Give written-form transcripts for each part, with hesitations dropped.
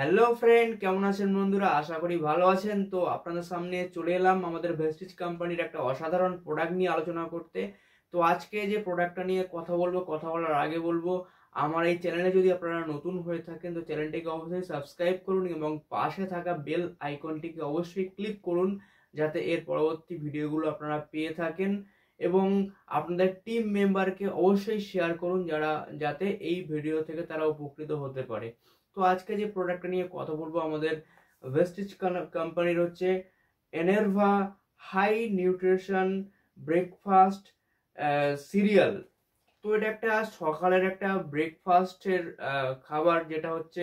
Hello friend, কেমন আছেন বন্ধুরা? আশা করি ভালো আছেন। তো আপনাদের সামনে চলে এলাম আমাদের ভেস্টিজ কোম্পানির একটা অসাধারণ প্রোডাক্ট নিয়ে আলোচনা করতে। তো আজকে যে প্রোডাক্টটা নিয়ে কথা বলার আগে বলবো, আমার এই চ্যানেলে যদি আপনারা নতুন হয়ে থাকেন তো চ্যানেলটিকে অবশ্যই সাবস্ক্রাইব করুন এবং পাশে থাকা বেল আইকনটিকে অবশ্যই ক্লিক করুন, যাতে এর পরবর্তী ভিডিওগুলো আপনারা পেয়ে থাকেন। এবং আপনাদের টিম মেম্বারকে অবশ্যই শেয়ার করুন যাতে এই ভিডিও থেকে তারা উপকৃত হতে পারে। তো আজকে যে প্রোডাক্টটা নিয়ে কথা বলবো আমাদের ভেস্টিজ কোম্পানির হচ্ছে এনার্ভা হাই নিউট্রিশন ব্রেকফাস্ট সিরিয়াল। তো এটা একটা সকালের একটা ব্রেকফাস্টের খাবার, যেটা হচ্ছে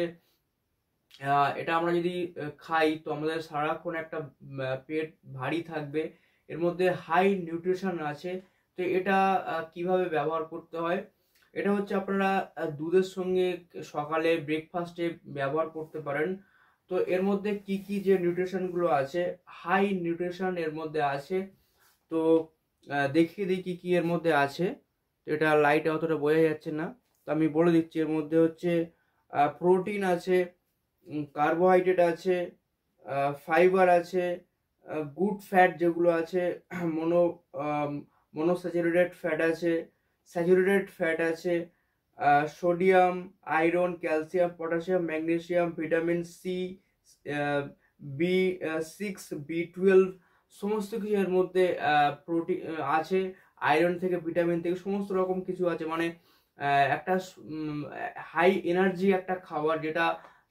এটা আমরা যদি খাই তো আমাদের সারাক্ষণ একটা পেট ভারী থাকবে। এর মধ্যে হাই নিউট্রিশন আছে। তো এটা কিভাবে ব্যবহার করতে হয়, এটা হচ্ছে আপনারা দুধের সঙ্গে সকালে ব্রেকফাস্টে ব্যবহার করতে পারেন। তো এর মধ্যে কি কি যে নিউট্রিশন গুলো আছে, হাই নিউট্রিশন এর মধ্যে আছে। তো দেখিয়ে দিই কি কি এর মধ্যে আছে। তো এটা লাইটে অতটা বোঝা যাচ্ছে না, তো আমি বলে দিচ্ছি। এর মধ্যে হচ্ছে প্রোটিন আছে, কার্বোহাইড্রেট আছে, ফাইবার আছে, গুড ফ্যাট যেগুলো আছে, মনো মনোস্যাচুরেটেড ফ্যাট আছে, স্যাচুরেটেড ফ্যাট আছে, sodium, iron, calcium, potassium, magnesium, vitamin C, B6, B12, সমস্ত কিছু এর মধ্যে প্রোটিন আছে। আয়রন থেকে ভিটামিন থেকে সমস্ত রকম কিছু আছে। মানে একটা হাই এনার্জি একটা খাবার, যেটা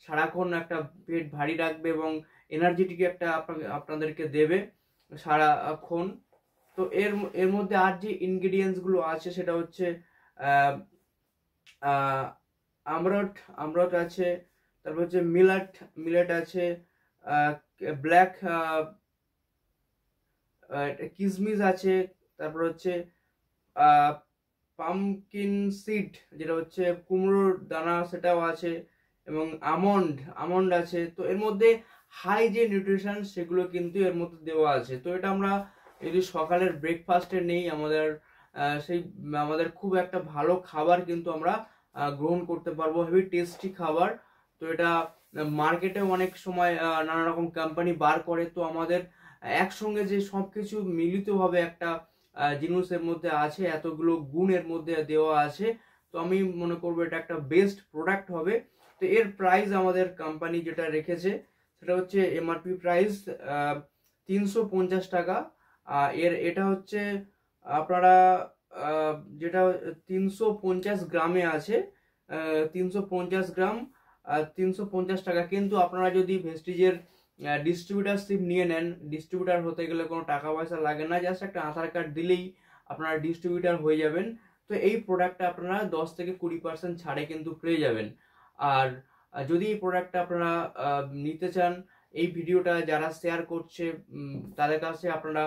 সারাক্ষণ একটা পেট ভারী রাখবে এবং এনার্জেটিক একটা আপনাদেরকে দেবে সারাক্ষণ। তো এর এর মধ্যে আর যে ইনগ্রেডিয়েন্টস গুলো আছে সেটা হচ্ছে আহ, আহ, আমরট আমরট আছে, তারপর হচ্ছে মিলেট মিলেট আছে, ব্ল্যাক কিসমিস আছে, তারপর হচ্ছে পামকিন সিড, যেটা হচ্ছে কুমড়োর দানা, সেটাও আছে, এবং আমন্ড আমন্ড আছে। তো এর মধ্যে হাই যে নিউট্রিশন সেগুলো কিন্তু এর মধ্যে দেওয়া আছে। তো এটা আমরা যদি সকালের ব্রেকফাস্টে নেই, সেই আমাদের খুব একটা ভালো খাবার কিন্তু আমরা গ্রহণ করতে পারবো, হেভি টেস্টি খাবার। তো এটা মার্কেটে অনেক সময় নানা রকম কোম্পানি বার করে। তো আমাদের একসঙ্গে যে সবকিছু মিলিতভাবে একটা জিনিসের মধ্যে আছে, এতগুলো গুণের মধ্যে দেওয়া আছে, তো আমি মনে করবো এটা একটা বেস্ট প্রোডাক্ট হবে। তো এর প্রাইস আমাদের কোম্পানি যেটা রেখেছে সেটা হচ্ছে এমআরপি প্রাইস 350 টাকা। এটা হচ্ছে আপনারা যেটা 350 গ্রামে আছে, 350 গ্রাম 350 টাকা। কিন্তু আপনারা যদি ভেস্টিজের ডিস্ট্রিবিউটারশিপ নিয়ে নেন, ডিস্ট্রিবিউটার হতে গেলে কোনো টাকা পয়সা লাগে না, জাস্ট একটা আধার কার্ড দিলেই আপনারা ডিস্ট্রিবিউটার হয়ে যাবেন। তো এই প্রোডাক্টটা আপনারা 10 থেকে 20% ছাড়ে কিন্তু পেয়ে যাবেন। আর যদি এই প্রোডাক্টটা আপনারা নিতে চান, এই ভিডিওটা যারা শেয়ার করছে তাদের কাছে আপনারা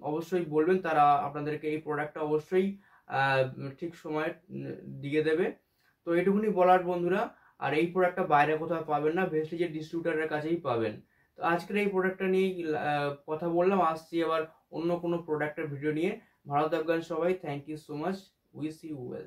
অবশ্যই বলবেন, তারা আপনাদেরকে এই প্রোডাক্টটা অবশ্যই ঠিক সময় দিয়ে দেবে। তো এটুকুনি বলার বন্ধুরা। আর এই প্রোডাক্টটা বাইরে কোথাও পাবেন না, ভেস্টিজের ডিস্ট্রিবিউটারের কাছেই পাবেন। তো আজকের এই প্রোডাক্টটা নিয়ে কথা বললাম। আসছি আবার অন্য কোনো প্রোডাক্টের ভিডিও নিয়ে। ভালো থাকবেন সবাই। Thank you so much. Wish you well.